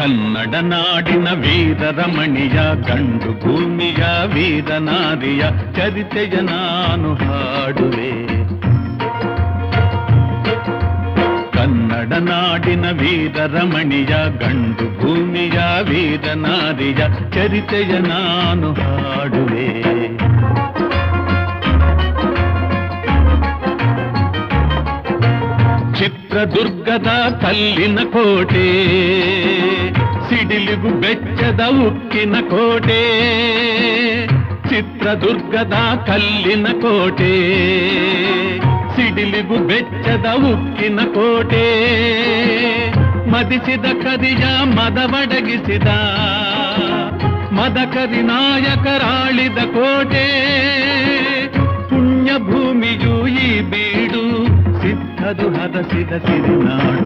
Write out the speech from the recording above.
ಕನ್ನಡ ನಾಡಿನ ವೀರರಮಣಿಯ ಗಂಡು ಭೂಮಿಯ ವೀರನಾರಿಯ ಚರಿತೆಯ ನಾನು ಹಾಡುವೆ. ಕನ್ನಡ ನಾಡಿನ ವೀರರಮಣಿಯ ಗಂಡು ಭೂಮಿಯ ವೀರನಾರಿಯ ಚರಿತೆಯ ನಾನು ಹಾಡುವೆ. ಚಿತ್ರದುರ್ಗದ ಕಲ್ಲಿನ ಕೋಟೆ, ಸಿಡಿಲಿಗು ಬೆಚ್ಚದ ಉಕ್ಕಿನ ಕೋಟೆ. ಚಿತ್ರದುರ್ಗದ ಕಲ್ಲಿನ ಕೋಟೆ, ಸಿಡಿಲಿಗು ಬೆಚ್ಚದ ಉಕ್ಕಿನ ಕೋಟೆ. ಮದಿಸಿದ ಕರಿಯ ಮದವಡಗಿಸಿದ ಮದಕರಿ ನಾಯಕರಾಳಿದ ಕೋಟೆ. ಪುಣ್ಯ ಭೂಮಿಯು ಈ ಬೀಡು, ಸಿದ್ಧದು ಹರಸಿದ ಸಿರಿನಾಡು.